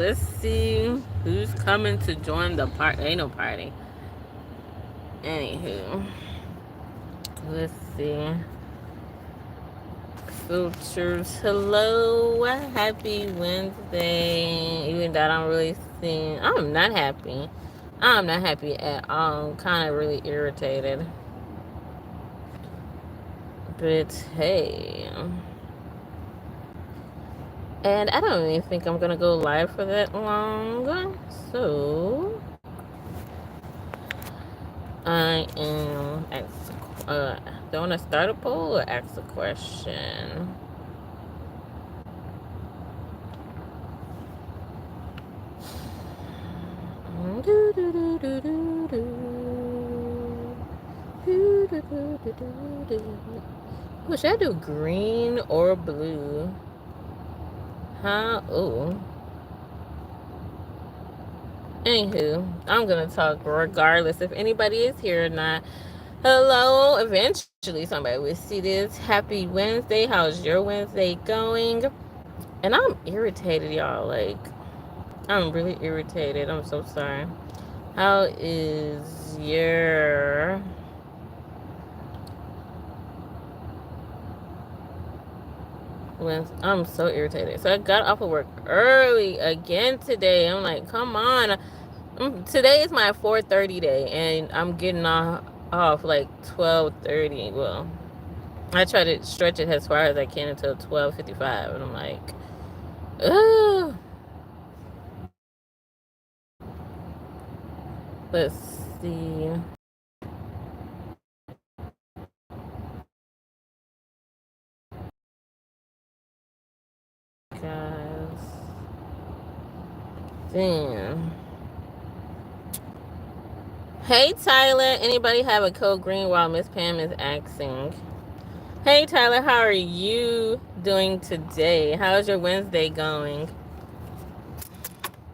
Let's see who's coming to join the party. Ain't no party. Anywho, let's see. Filters. Hello, happy Wednesday. Even though I don't really see, I'm not happy. I'm not happy at all. I'm kind of really irritated. But hey. And I don't even think I'm gonna go live for that long. So I am do I want to start a poll or ask a question? Oh, should I do green or blue? Huh? Oh. Anywho, I'm gonna talk regardless if anybody is here or not. Hello, eventually somebody will see this. Happy Wednesday. How's your Wednesday going? And I'm irritated, y'all. Like, I'm really irritated. I'm so sorry. How is your I'm so irritated. So I got off of work early again today. I'm like, come on. Today is my 4:30 day, and I'm getting off like 12:30. Well, I try to stretch it as far as I can until 12:55, and I'm like, ugh. Let's see. Guys. Damn. Hey, Tyler. Anybody have a code green while Miss Pam is asking? Hey, Tyler. How are you doing today? How's your Wednesday going?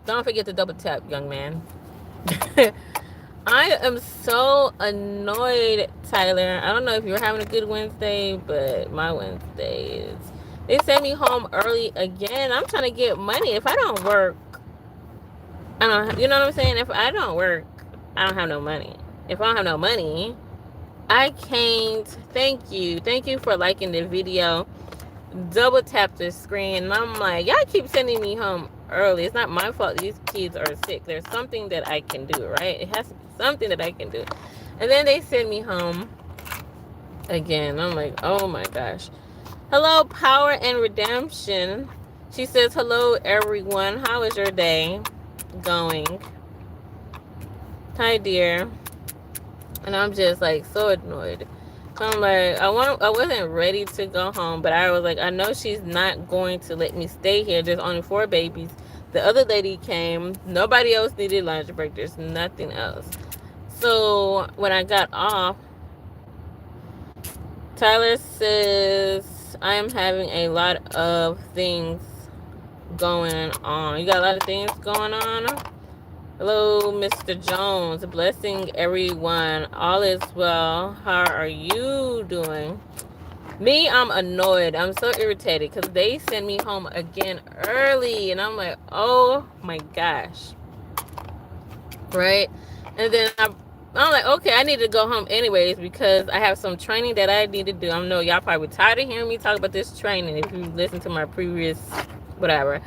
Don't forget to double tap, young man. I am so annoyed, Tyler. I don't know if you're having a good Wednesday, but my Wednesday is. They sent me home early again. I'm trying to get money. If I don't work, I don't. You know what I'm saying? If I don't work, I don't have no money. If I don't have no money, I can't. Thank you. Thank you for liking the video. Double tap the screen, and I'm like, y'all keep sending me home early. It's not my fault these kids are sick. There's something that I can do, right? It has to be something that I can do. And then they send me home again. I'm like, oh my gosh. Hello, Power and Redemption. She says, hello, everyone. How is your day going? Hi, dear. And I'm just like so annoyed. I'm like, I wasn't ready to go home, but I was like, I know she's not going to let me stay here. There's only 4 babies. The other lady came. Nobody else needed lunch break. There's nothing else. So when I got off, Tyler says, I am having a lot of things going on. You got a lot of things going on? Hello, Mr. Jones. Blessing everyone. All is well. How are you doing? Me, I'm annoyed. I'm so irritated because they send me home again early. And I'm like, oh my gosh. Right? And then I'm like, okay, I need to go home anyways because I have some training that I need to do. I know y'all probably tired of hearing me talk about this training if you listen to my previous whatever.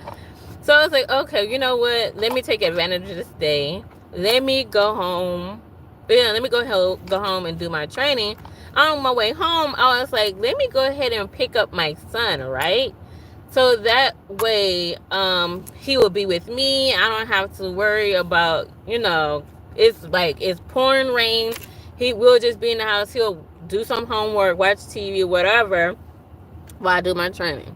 So I was like, okay, you know what? Let me take advantage of this day. Let me go home. Yeah, let me go home and do my training. On my way home, I was like, let me go ahead and pick up my son, right? So that way, he will be with me. I don't have to worry about, it's like it's pouring rain. He will just be in the house. He'll do some homework, watch TV, whatever, while I do my training.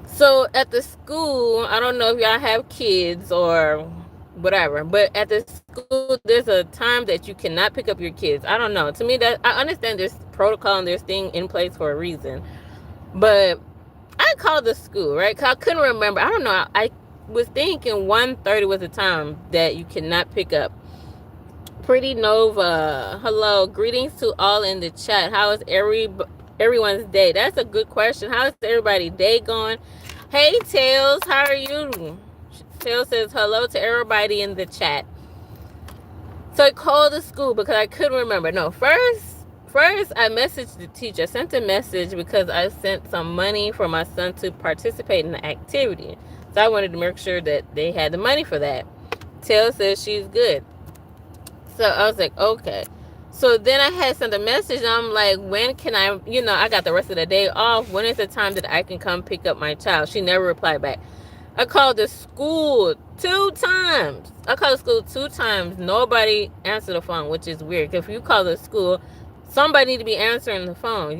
So at the school, I don't know if y'all have kids or whatever, but at the school, there's a time that you cannot pick up your kids. I don't know. To me, that I understand there's protocol and there's thing in place for a reason, but I called the school, right? Cause I couldn't remember. I don't know. I was thinking 1:30 was the time that you cannot pick up. Pretty Nova, hello, greetings to all in the chat. How is everyone's day? That's a good question. How is everybody's day going? Hey, Tails, how are you? Tail says hello to everybody in the chat. So I called the school because I couldn't remember. No, first I messaged the teacher. I sent a message because I sent some money for my son to participate in the activity. So I wanted to make sure that they had the money for that. Tail says she's good. So I was like, okay. So then I had sent a message and I'm like, when can I, I got the rest of the day off. When is the time that I can come pick up my child? She never replied back. I called the school 2 times. Nobody answered the phone, which is weird. If you call the school, somebody need to be answering the phone,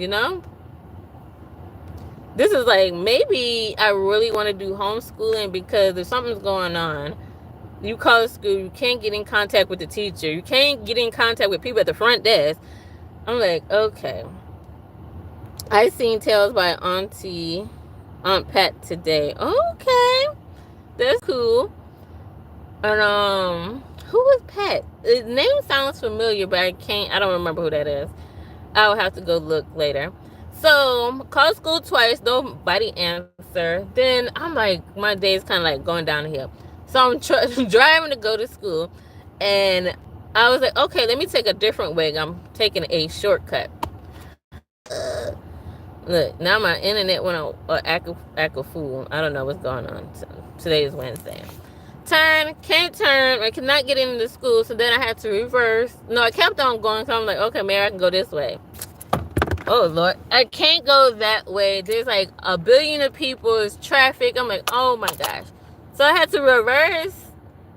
This is like, maybe I really want to do homeschooling because if something's going on, you call the school, you can't get in contact with the teacher, you can't get in contact with people at the front desk. I'm like, okay. I seen Tales by Aunt Pat today. Okay, that's cool. And who was Pat? His name sounds familiar, but I don't remember who that is. I'll have to go look later. So called school twice, nobody answer. Then I'm like, my day's kind of like going downhill. So I'm driving to go to school, and I was like, okay, let me take a different way. I'm taking a shortcut. Look, now my internet went on act a fool. I don't know what's going on. So, today is Wednesday. Can't turn. I cannot get into the school, so then I had to reverse. No, I kept on going, so I'm like, okay, maybe I can go this way. Oh, Lord. I can't go that way. There's like a billion of people. It's traffic. I'm like, oh, my gosh. So I had to reverse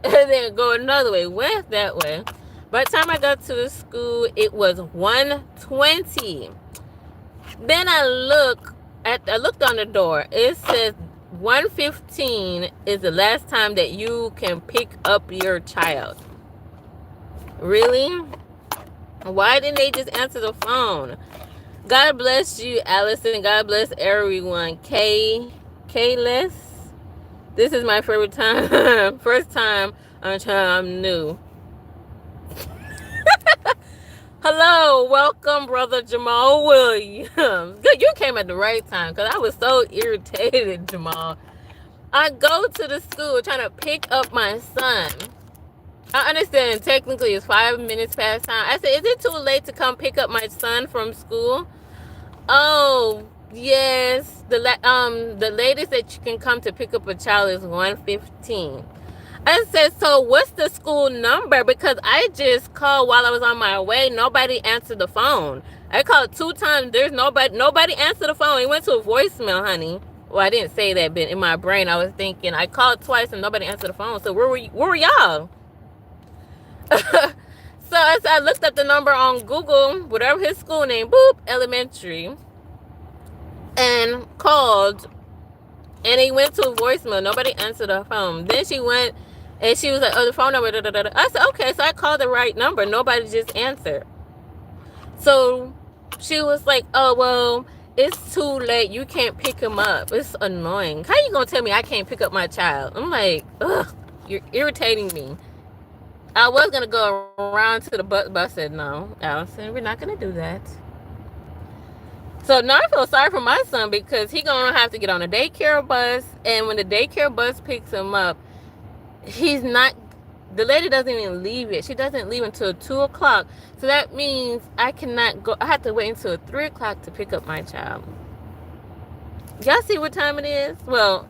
and then go another way. Went that way. By the time I got to the school, it was 1:20. Then I looked on the door. It says 1:15 is the last time that you can pick up your child. Really? Why didn't they just answer the phone? God bless you, Allison. God bless everyone. Kayless. This is my favorite time. First time I'm new. Hello, welcome, Brother Jamal Williams. Good, you came at the right time because I was so irritated, Jamal. I go to the school trying to pick up my son. I understand technically it's 5 minutes past time. I said, is it too late to come pick up my son from school? Oh, yes. The latest that you can come to pick up a child is 1:15. I said, so what's the school number? Because I just called while I was on my way. Nobody answered the phone. I called 2 times. There's nobody answered the phone. It went to a voicemail, honey. Well, I didn't say that, but in my brain I was thinking, I called twice and nobody answered the phone. So where were y'all? So I looked up the number on Google, whatever his school name, boop, elementary, and called, and he went to a voicemail. Nobody answered the phone. Then she went, and she was like, oh, the phone number, da, da, da. I said, okay, so I called the right number. Nobody just answered. So she was like, oh, well, it's too late. You can't pick him up. It's annoying. How you going to tell me I can't pick up my child? I'm like, ugh, you're irritating me. I was going to go around to the bus, but I said, no, Allison, we're not going to do that. So now I feel sorry for my son because he's going to have to get on a daycare bus. And when the daycare bus picks him up, the lady doesn't even leave yet. She doesn't leave until 2 o'clock. So that means I cannot go. I have to wait until 3 o'clock to pick up my child. Y'all see what time it is? Well,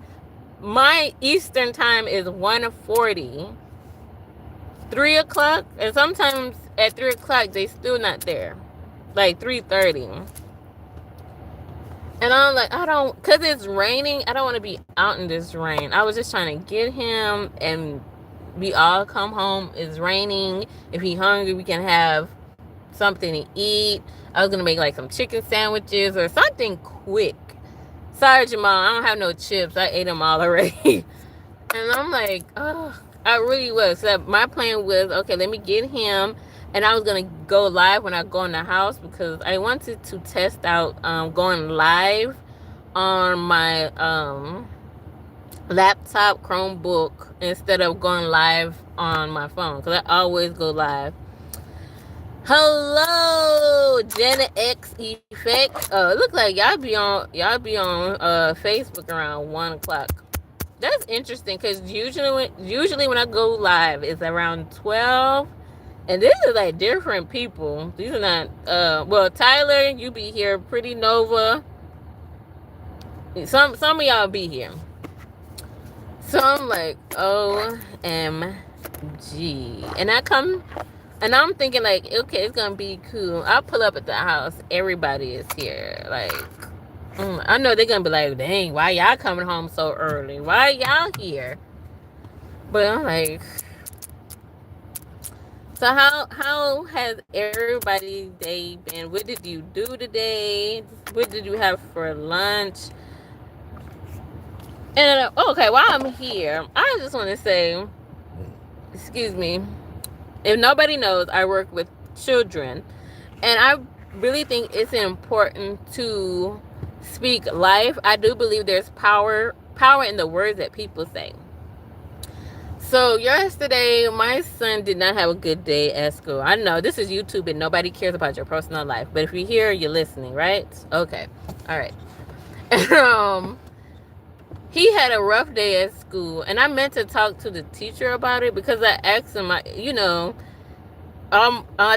my Eastern time is 1:40. 3 o'clock, and sometimes at 3 o'clock they still not there. Like 3:30. And I'm like, because it's raining, I don't want to be out in this rain. I was just trying to get him and we all come home. It's raining. If he's hungry, we can have something to eat. I was going to make like some chicken sandwiches or something quick. Sorry, Jamal, I don't have no chips. I ate them all already. And I'm like, oh, I really was. So my plan was, okay, let me get him. And I was going to go live when I go in the house because I wanted to test out going live on my laptop Chromebook instead of going live on my phone because I always go live. Hello, Jenna X Effect. It looks like y'all be on Facebook around 1 o'clock. That's interesting because usually when I go live, it's around 12. And this is like different people. These are not well, Tyler, you be here. Pretty Nova. Some of y'all be here. So I'm like, OMG. And I'm thinking like, okay, it's gonna be cool. I'll pull up at the house. Everybody is here. Like, I know they're gonna be like, dang, why y'all coming home so early? Why y'all here? But I'm like, so how has everybody's day been? What did you do today? What did you have for lunch? And okay, while I'm here, I just want to say, excuse me, if nobody knows, I work with children, and I really think it's important to speak life. I do believe there's power in the words that people say. So yesterday, my son did not have a good day at school. I know this is YouTube and nobody cares about your personal life, but if you're here, you're listening, right? Okay, all right. He had a rough day at school, and I meant to talk to the teacher about it because I asked him, I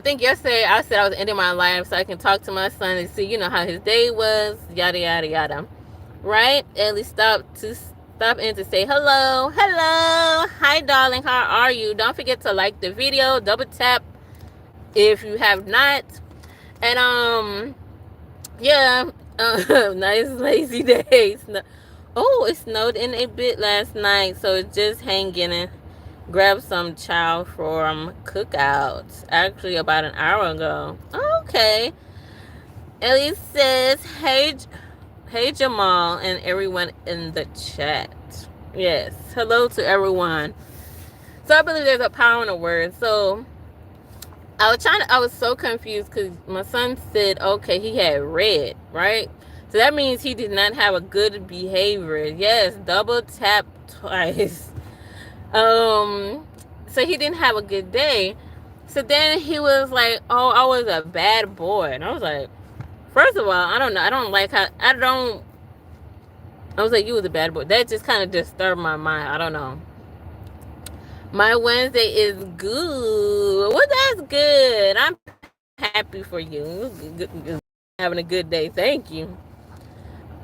think yesterday I said I was ending my life so I can talk to my son and see, how his day was, yada, yada, yada. Right? Ellie stopped in to say hello. Hello. Hi, darling. How are you? Don't forget to like the video. Double tap if you have not. And, yeah. Nice, lazy day. Oh, it snowed in a bit last night, so it's just hanging and grabbed some chow from cookouts. Actually, about an hour ago. Okay. Ellie says, hey Jamal and everyone in the chat. Yes, hello to everyone. So I believe there's a power in a word. So I was so confused because my son said, okay, he had red, right? So that means he did not have a good behavior. Yes, double tap twice. So he didn't have a good day. So then he was like, oh, I was a bad boy. And I was like, first of all, I don't know. I was like, you was a bad boy. That just kind of disturbed my mind. I don't know. My Wednesday is good. Well, that's good. I'm happy for you. Having a good day. Thank you.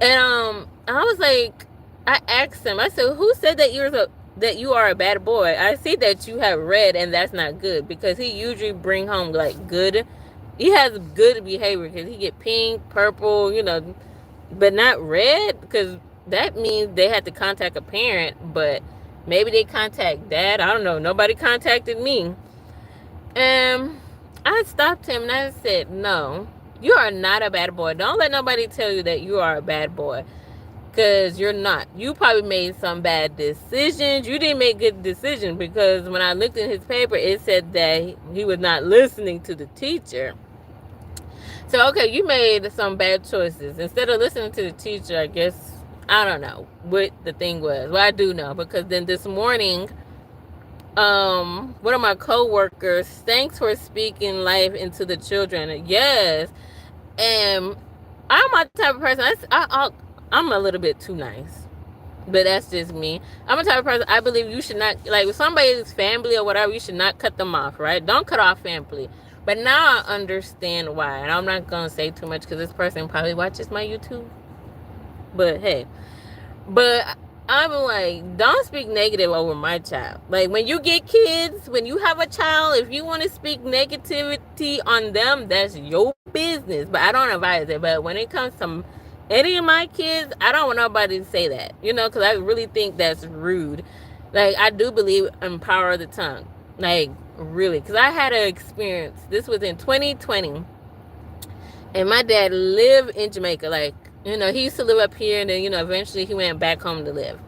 And I was like, I asked him. I said, who said that you are a bad boy? I see that you have red, and that's not good because he usually bring home like good. He has good behavior because he get pink, purple, but not red because that means they had to contact a parent, but maybe they contact dad. I don't know. Nobody contacted me. And I stopped him and I said, no, you are not a bad boy. Don't let nobody tell you that you are a bad boy because you're not. You probably made some bad decisions. You didn't make good decisions because when I looked in his paper, it said that he was not listening to the teacher. So, okay, you made some bad choices. Instead of listening to the teacher, I guess, I don't know what the thing was. Well, I do know because then this morning, one of my co-workers, thanks for speaking life into the children. Yes. And I'm my type of person, I'm a little bit too nice. But that's just me. I'm a type of person, I believe you should not, like if somebody's family or whatever, you should not cut them off, right? Don't cut off family. But now I understand why. And I'm not going to say too much because this person probably watches my YouTube. But hey. But I'm like, don't speak negative over my child. Like when you get kids, when you have a child, if you want to speak negativity on them, that's your business. But I don't advise it. But when it comes to any of my kids, I don't want nobody to say that. Because I really think that's rude. Like I do believe in power of the tongue. Like really, because I had an experience. This was in 2020, and my dad lived in Jamaica. Like he used to live up here, and then eventually he went back home to live.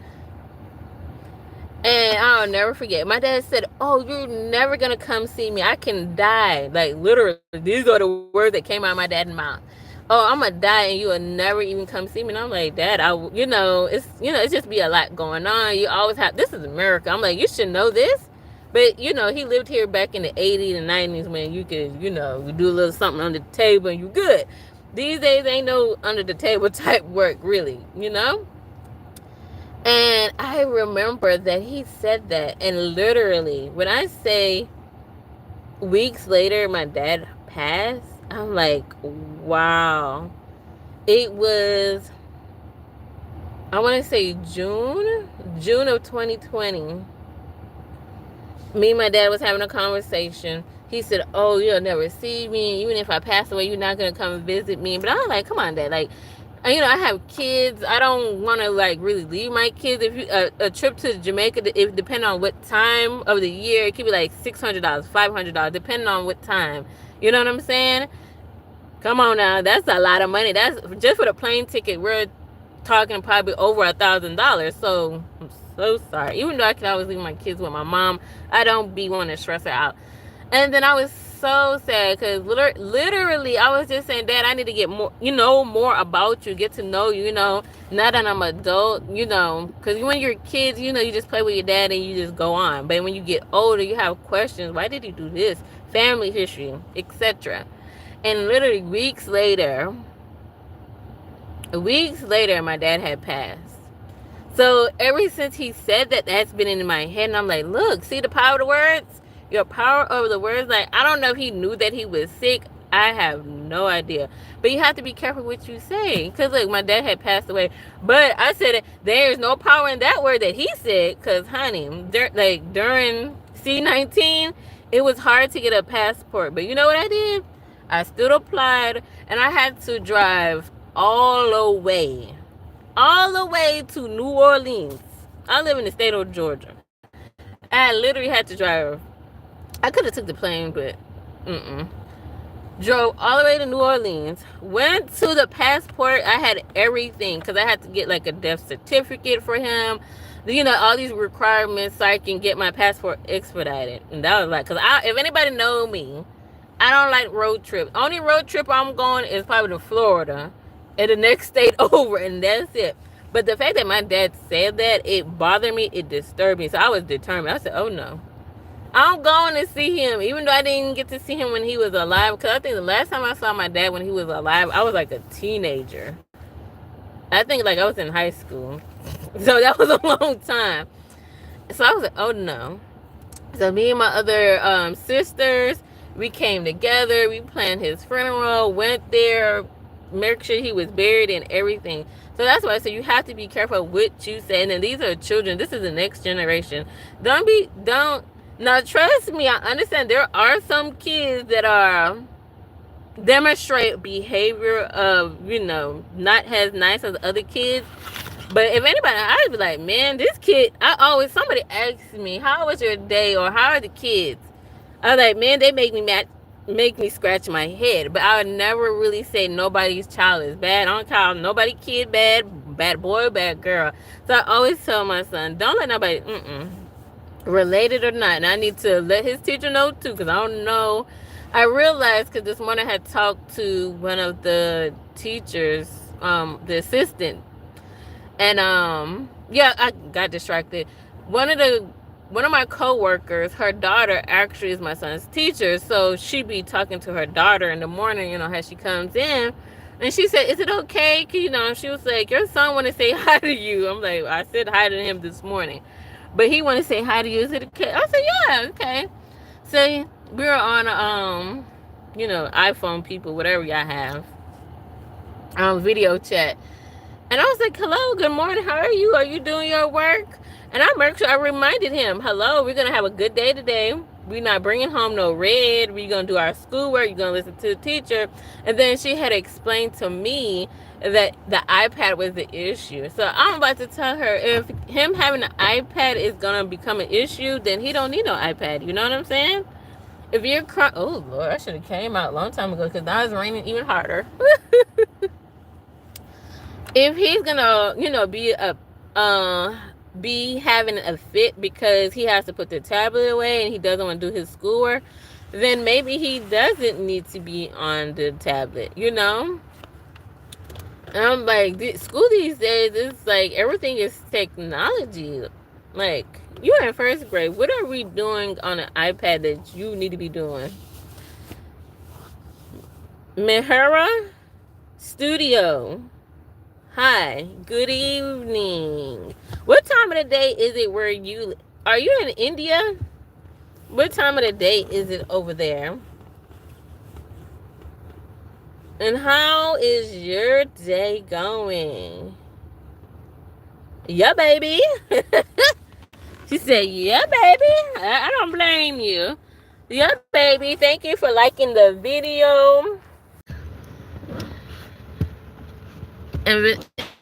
And I'll never forget. My dad said, "Oh, you're never gonna come see me. I can die." Like literally, these are the words that came out of my dad's mouth. Oh, I'm gonna die, and you will never even come see me. And I'm like, Dad, it's just be a lot going on. You always have. This is America. I'm like, you should know this. But, he lived here back in the 80s and 90s when you could, you do a little something under the table and you good. These days ain't no under the table type work, really, And I remember that he said that, and literally, when I say weeks later my dad passed, I'm like, wow. It was, I want to say June of 2020. Me and my dad was having a conversation. He said, "Oh, you'll never see me. Even if I pass away, you're not gonna come and visit me." But I'm like, "Come on, Dad. Like, I have kids. I don't want to like really leave my kids. If you a trip to Jamaica, if depending on what time of the year, it could be like $600, $500, depending on what time. You know what I'm saying? Come on now, that's a lot of money. That's just for the plane ticket. We're talking probably over $1,000. So I'm so sorry. Even though I can always leave my kids with my mom, I don't be wanting to stress her out. And then I was so sad because literally I was just saying, Dad, I need to get more, more about you, get to know you, now that I'm an adult, because when you're kids, you just play with your dad and you just go on. But when you get older, you have questions. Why did he do this? Family history, etc. And literally weeks later, my dad had passed. So ever since he said that, that's been in my head. And I'm like, look, see the power of the words? Your power over the words. Like, I don't know if he knew that he was sick. I have no idea. But you have to be careful what you say. Because, look, my dad had passed away. But I said it, there's no power in that word that he said. Because, honey, during C-19, it was hard to get a passport. But you know what I did? I still applied. And I had to drive all the way to New Orleans. I live in the state of Georgia. I literally had to drive. I could have took the plane, but drove all the way to New Orleans. Went to the passport. I had everything because I had to get like a death certificate for him. All these requirements so I can get my passport expedited. And that was like, because if anybody know me, I don't like road trips. Only road trip I'm going is probably to Florida and the next state over, and that's it. But the fact that my dad said that, it bothered me, it disturbed me. So I was determined. I said, oh no. I'm going to see him, even though I didn't get to see him when he was alive. Because I think the last time I saw my dad when he was alive, I was like a teenager. I think like I was in high school. So that was a long time. So I was like, oh no. So me and my other sisters, we came together. We planned his funeral, went there, make sure he was buried and everything. So that's why I say you have to be careful what you say. And then these are children. This is the next generation. Now trust me, I understand there are some kids that are demonstrate behavior of, not as nice as other kids. But if anybody, I'd be like, man, this kid, somebody asks me, how was your day or how are the kids? I was like, man, they make me scratch my head. But I would never really say nobody's child is bad. I don't call nobody kid bad boy, bad girl. So I always tell my son, don't let nobody, related or not. And I need to let his teacher know too, because I don't know. I realized because this morning I had talked to one of the teachers, the assistant. And I got distracted. One of my coworkers, her daughter actually is my son's teacher, so she be talking to her daughter in the morning, as she comes in, and she said, "Is it okay?" She was like, "Your son want to say hi to you." I'm like, I said hi to him this morning, but he want to say hi to you. Is it okay? I said, "Yeah, okay." So we were on iPhone people, whatever y'all have, video chat. And I was like, hello, good morning, how are you? Are you doing your work? And I reminded him, hello, we're going to have a good day today. We're not bringing home no red. We're going to do our schoolwork. You're going to listen to the teacher. And then she had explained to me that the iPad was the issue. So I'm about to tell her, if him having an iPad is going to become an issue, then he don't need no iPad. You know what I'm saying? If you're crying, oh, Lord, I should have came out a long time ago because now it's raining even harder. If he's gonna, be having a fit because he has to put the tablet away and he doesn't want to do his schoolwork, then maybe he doesn't need to be on the tablet, And I'm like, school these days, it's like everything is technology. Like, you're in first grade. What are we doing on an iPad that you need to be doing? Mehera Studio. Hi, good evening. What time of the day is it where you are you in India? What time of the day is it over there? And how is your day going? Yeah, baby. She said, yeah, baby. I don't blame you. Yeah, baby. Thank you for liking the video.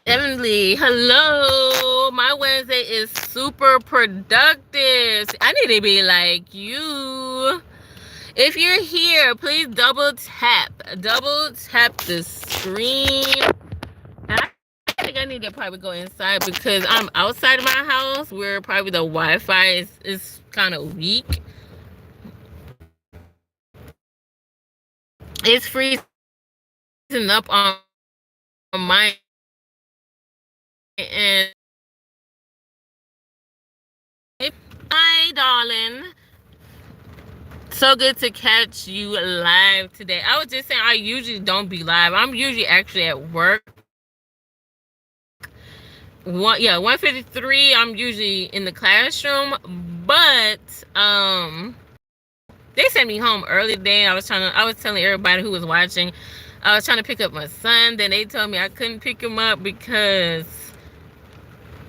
Emily, hello. My Wednesday is super productive. I need to be like you. If you're here, please double tap the screen. I think I need to probably go inside because I'm outside of my house where probably the Wi-Fi is kind of weak. It's freezing up on my end. Hi, darling. So good to catch you live today. I was just saying I usually don't be live. I'm usually actually at work. 153. I'm usually in the classroom, but they sent me home early today. I was telling everybody who was watching, I was trying to pick up my son. Then they told me I couldn't pick him up because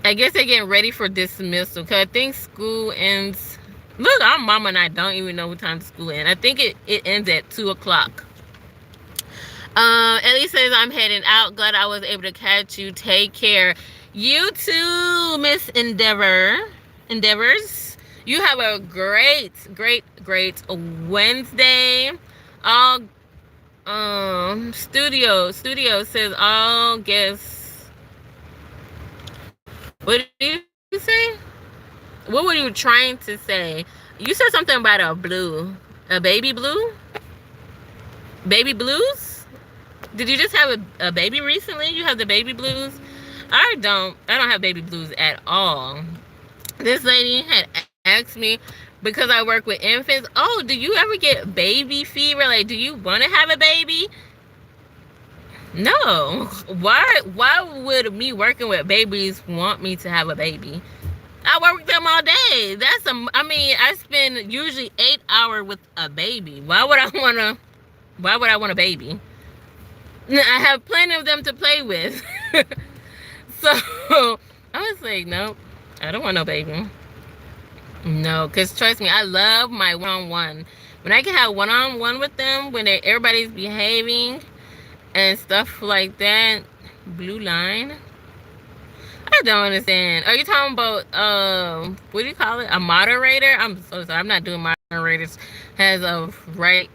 I guess they're getting ready for dismissal. Cause I think school ends. Look, our mama and I don't even know what time school ends. I think it ends at 2:00. Ellie says I'm heading out. Glad I was able to catch you. Take care. You too, Miss Endeavors. You have a great Wednesday. All studio says all guests. What did you say? What were you trying to say? You said something about a baby blue? Baby blues? Did you just have a baby recently? You have the baby blues? I don't have baby blues at all. This lady had asked me, because I work with infants, oh, do you ever get baby fever? Like, do you want to have a baby? No. Why would me working with babies want me to have a baby? I work with them all day. I spend usually 8 hours with a baby. Why would I want a baby? I have plenty of them to play with. So I was like, nope, I don't want no baby. No, because trust me, I love my one-on-one. When I can have one-on-one with them, when everybody's behaving and stuff like that. Blue line. I don't understand. Are you talking about what do you call it? A moderator? I'm so sorry. I'm not doing moderators as of right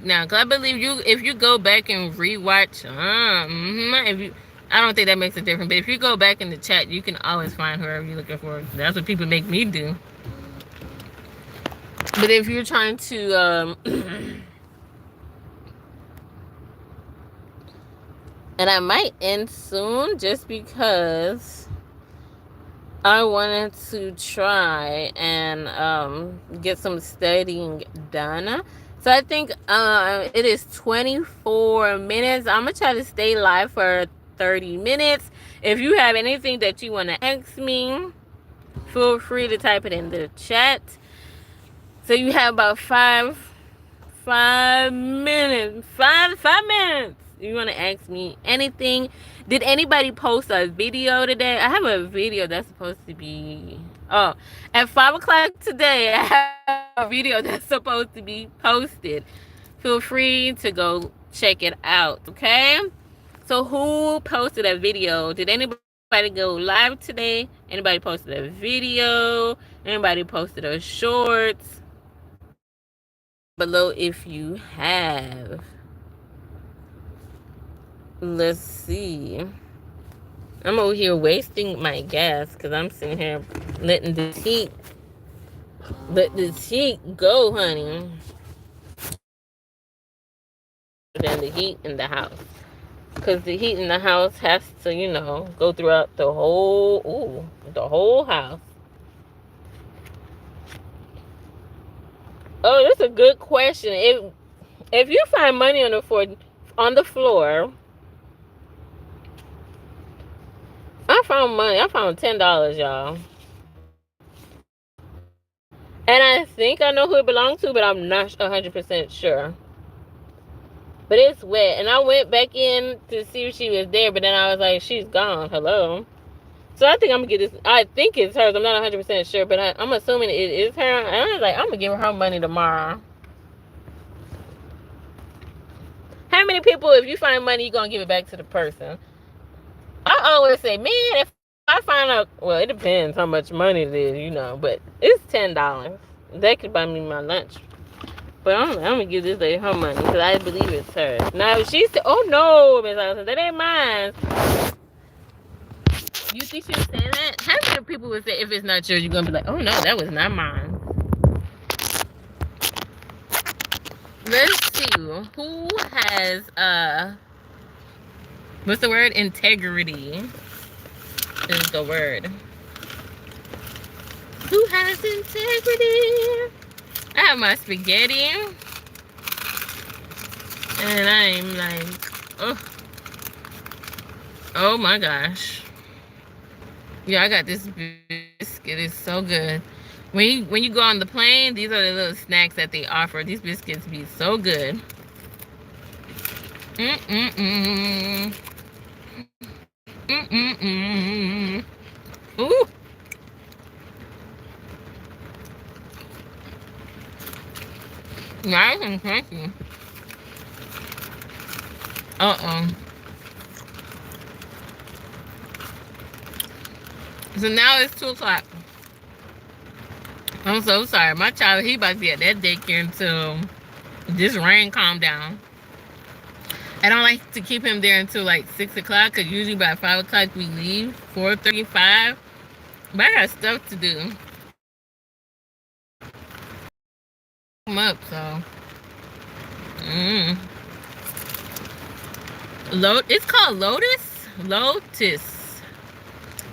now. Cause I believe if you go back and rewatch, I don't think that makes a difference. But if you go back in the chat, you can always find whoever you're looking for. That's what people make me do. But if you're trying to and I might end soon just because I wanted to try and get some studying done. So I think it is 24 minutes. I'm going to try to stay live for 30 minutes. If you have anything that you want to ask me, feel free to type it in the chat. So you have about five minutes. Five minutes. You want to ask me anything? Did anybody post a video today? I have a video that's supposed to be at 5:00 today. I have a video that's supposed to be posted. Feel free to go check it out. Okay. So who posted a video? Did anybody go live today? Anybody posted a video? Anybody posted a shorts? Below if you have. Let's see. I'm over here wasting my gas because I'm sitting here letting the heat go, honey. Than the heat in the house. Because the heat in the house has to, go throughout the whole house. Oh, that's a good question. If you find money on the floor, found money. I found $10, y'all. And I think I know who it belongs to, but I'm not 100% sure. But it's wet. And I went back in to see if she was there, but then I was like, she's gone. Hello. So I think I'm going to get this. I think it's hers. I'm not 100% sure, but I'm assuming it is her. And I was like, I'm going to give her money tomorrow. How many people, if you find money, you're going to give it back to the person? I always say, man, if I find out, well, it depends how much money it is, you know, but it's $10. That could buy me my lunch. But I'm going to give this lady her money because I believe it's hers. Now, if she said, oh, no, Miss Allison, that ain't mine. You think she would say that? How many people would say, if it's not yours, you're going to be like, oh, no, that was not mine. Let's see. Who has, what's the word? Integrity is the word. Who has integrity? I have my spaghetti. And I'm like, oh my gosh. Yeah, I got this biscuit. It's so good. When you go on the plane, these are the little snacks that they offer. These biscuits be so good. Ooh. Nice and crunchy. So now it's 2 o'clock. I'm so sorry. My child, he about to be at that daycare until this rain calm down. I don't like to keep him there until like 6 o'clock because usually by 5 o'clock we leave, 4:35. But I got stuff to do. I'm up, so. It's called Lotus? Lotus.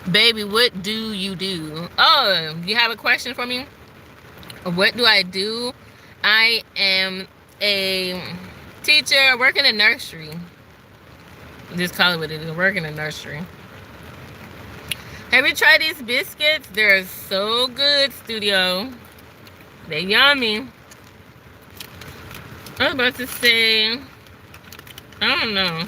Baby, what do you do? Oh, you have a question for me? What do I do? I am a teacher, work in a nursery. Just call it what it is, work in a nursery. Have you tried these biscuits? They're so good, studio. They're yummy. I was about to say, I don't know.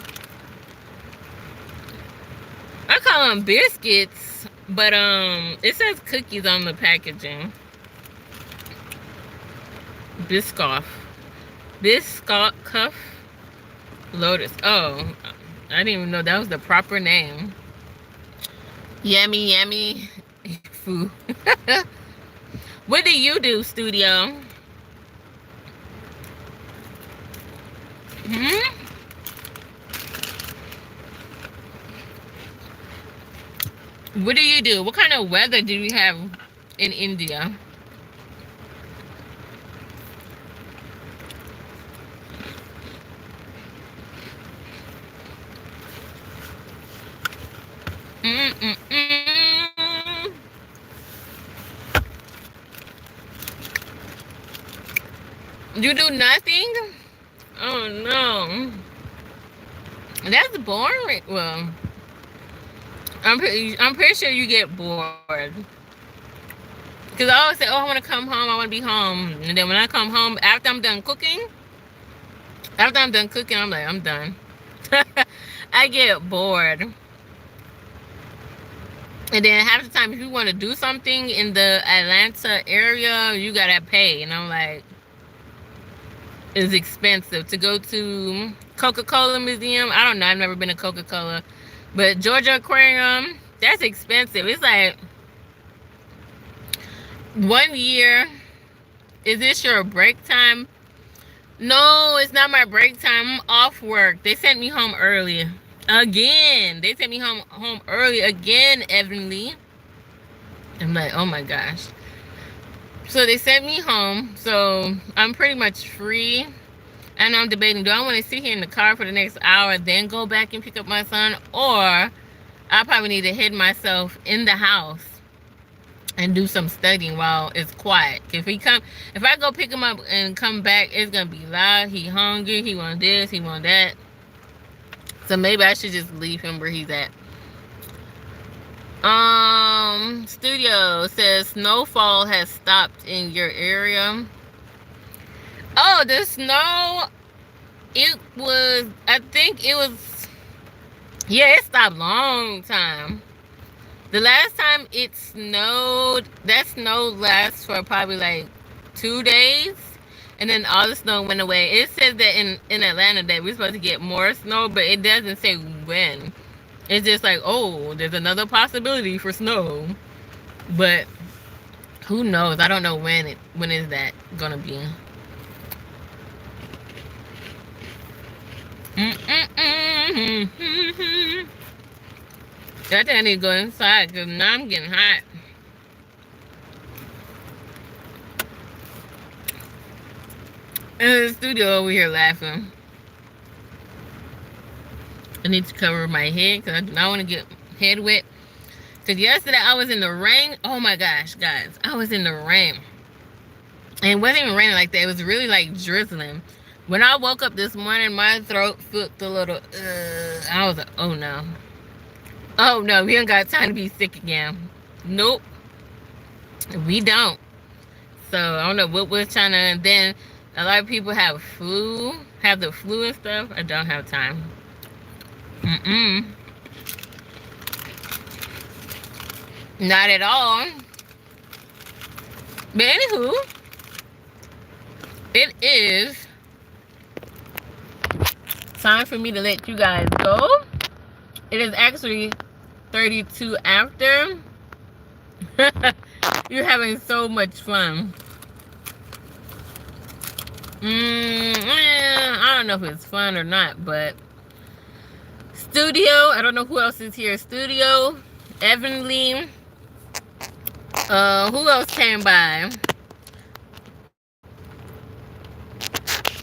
I call them biscuits, but it says cookies on the packaging. Biscoff Lotus. Oh, I didn't even know that was the proper name. Yummy food. What do you do, studio? What do you do? What kind of weather do you have in India? You do nothing? Oh no. That's boring. Well, I'm pretty sure you get bored. Because I always say, oh, I want to come home. I want to be home. And then when I come home, after I'm done cooking, I'm like, I'm done. I get bored. And then half the time, if you want to do something in the Atlanta area, you got to pay. And I'm like, it's expensive. To go to Coca-Cola Museum, I don't know. I've never been to Coca-Cola. But Georgia Aquarium, that's expensive. It's like 1 year. Is this your break time? No, it's not my break time. I'm off work. They sent me home early. Again. They sent me home early again, Evanly. I'm like, oh my gosh. So they sent me home. So I'm pretty much free. And I'm debating, do I want to sit here in the car for the next hour, then go back and pick up my son? Or I probably need to hid myself in the house and do some studying while it's quiet. If I go pick him up and come back, it's going to be loud. He hungry. He want this. He want that. So maybe I should just leave him where he's at. Studio says snowfall has stopped in your area. Oh, the snow, it was, I think it was, yeah, it stopped long time. The last time it snowed, that snow lasts for probably like 2 days. And then all the snow went away. It says that in Atlanta that we're supposed to get more snow, but it doesn't say when. It's just like, oh, there's another possibility for snow. But who knows? I don't know when is that gonna be. I think I need to go inside because now I'm getting hot. In the studio over here laughing. I need to cover my head because I do not want to get head wet. Because yesterday I was in the rain. Oh my gosh, guys. I was in the rain. And it wasn't even raining like that. It was really like drizzling. When I woke up this morning, my throat felt a little, I was like, oh no. Oh no, we don't got time to be sick again. Nope. We don't. So I don't know what we're trying to, and then a lot of people have the flu and stuff. I don't have time. Not at all. But anywho, it is time for me to let you guys go. It is actually 32 after. You're having so much fun. I don't know if it's fun or not, but studio, I don't know who else is here. Studio, Evan Lee. Who else came by?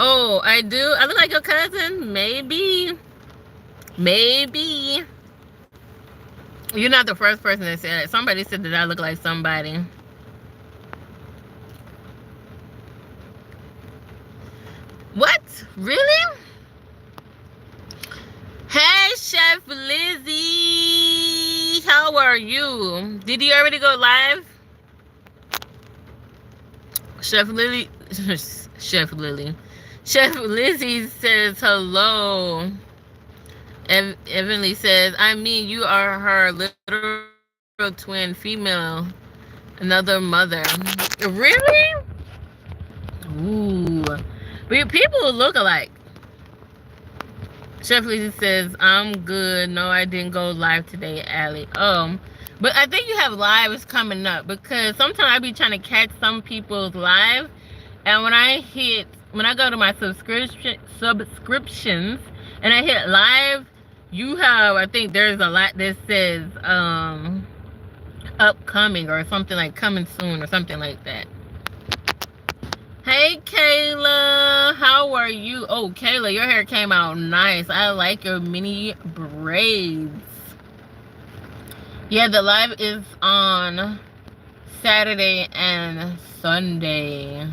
Oh, I do. I look like your cousin? Maybe. Maybe. You're not the first person that said it. Somebody said that I look like somebody. What? Really? Hey, Chef Lizzie. How are you? Did you already go live? Chef Lily. Chef Lily. Chef Lizzie says hello. Evanly says, I mean, you are her literal twin female. Another mother. Really? Ooh. But people look alike. Chef Lizzie says, I'm good. No, I didn't go live today, Allie. But I think you have lives coming up because sometimes I be trying to catch some people's live. And when I go to my subscriptions and I hit live, you have, I think there's a lot that says upcoming or something like coming soon or something like that. Hey, Kayla. How are you? Oh, Kayla, your hair came out nice. I like your mini braids. Yeah, the live is on Saturday and Sunday.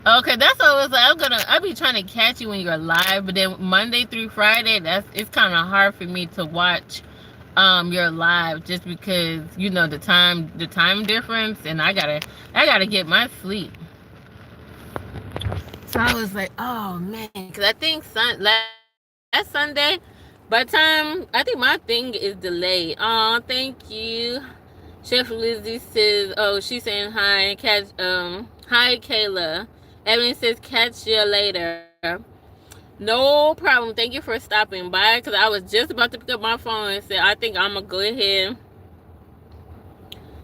Okay, that's what I was like. I'll be trying to catch you when you're live, but then Monday through Friday, it's kind of hard for me to watch your live just because you know the time difference, and I gotta get my sleep. So I was like, oh man, because I think last Sunday, by the time I think my thing is delayed. Oh, thank you. Chef Lizzie says, oh, she's saying hi. Hi, Kayla. Evan says, catch you later. No problem. Thank you for stopping by because I was just about to pick up my phone and say, I think I'm going to go ahead.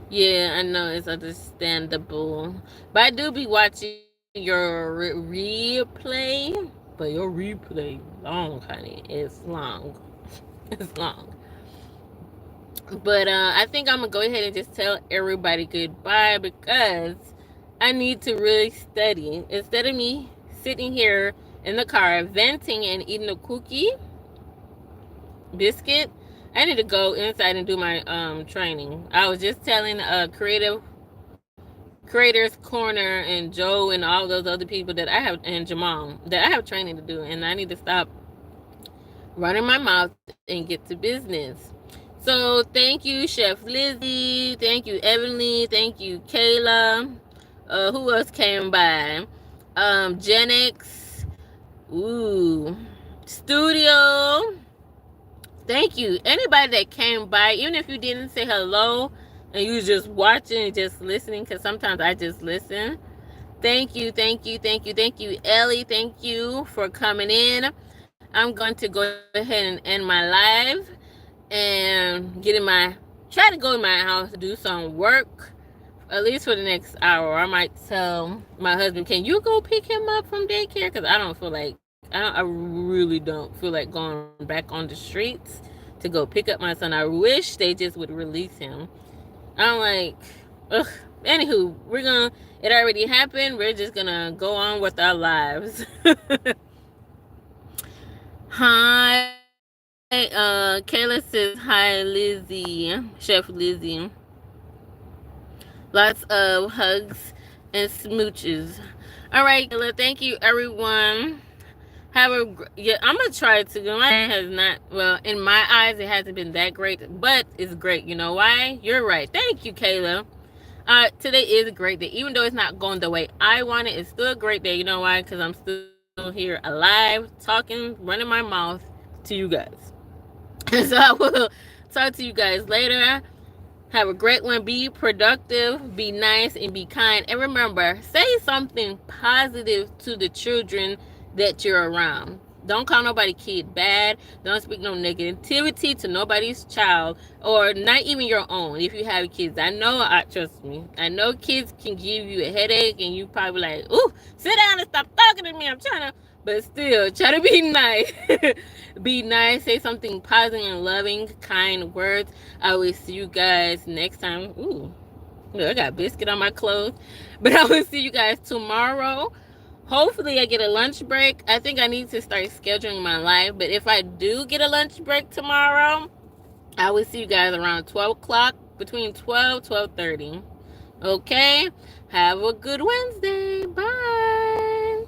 Yeah, I know it's understandable. But I do be watching your replay. But your replay long, honey. It's long. It's long. But I think I'm going to go ahead and just tell everybody goodbye because I need to really study. Instead of me sitting here in the car venting and eating a cookie biscuit, I need to go inside and do my training. I was just telling Creators Corner and Joe and all those other people that I have, and Jamal, that I have training to do, and I need to stop running my mouth and get to business. So thank you, Chef Lizzie. Thank you, Evanly. Thank you, Kayla. Who else came by? Gen X. Ooh. Studio. Thank you. Anybody that came by, even if you didn't say hello and you was just watching and just listening, because sometimes I just listen. Thank you, thank you, thank you, thank you, Ellie. Thank you for coming in. I'm going to go ahead and end my live and try to go in my house to do some work, at least for the next hour. I might tell my husband, can you go pick him up from daycare? Because I really don't feel like going back on the streets to go pick up my son. I wish they just would release him. I'm like, ugh. Anywho, it already happened. We're just gonna go on with our lives. Hi, Kayla says hi, Lizzie, Chef Lizzie. Lots of hugs and smooches. All right, Kayla, thank you, everyone. I'm gonna try to. My day has not, well, in my eyes, it hasn't been that great, but it's great. You know why? You're right. Thank you, Kayla. Today is a great day, even though it's not going the way I want it. It's still a great day. You know why? Because I'm still here alive, talking, running my mouth to you guys. So I will talk to you guys later. Have a great one. Be productive, be nice, and be kind. And remember, say something positive to the children that you're around. Don't call nobody kid bad. Don't speak no negativity to nobody's child, or not even your own if you have kids. Trust me, I know kids can give you a headache and you probably like, ooh, sit down and stop talking to me. I'm trying to, but still, try to be nice. Be nice. Say something positive and loving, kind words. I will see you guys next time. Ooh, look, I got biscuit on my clothes. But I will see you guys tomorrow. Hopefully I get a lunch break. I think I need to start scheduling my life. But if I do get a lunch break tomorrow, I will see you guys around 12 o'clock, between 12:30. Okay? Have a good Wednesday. Bye.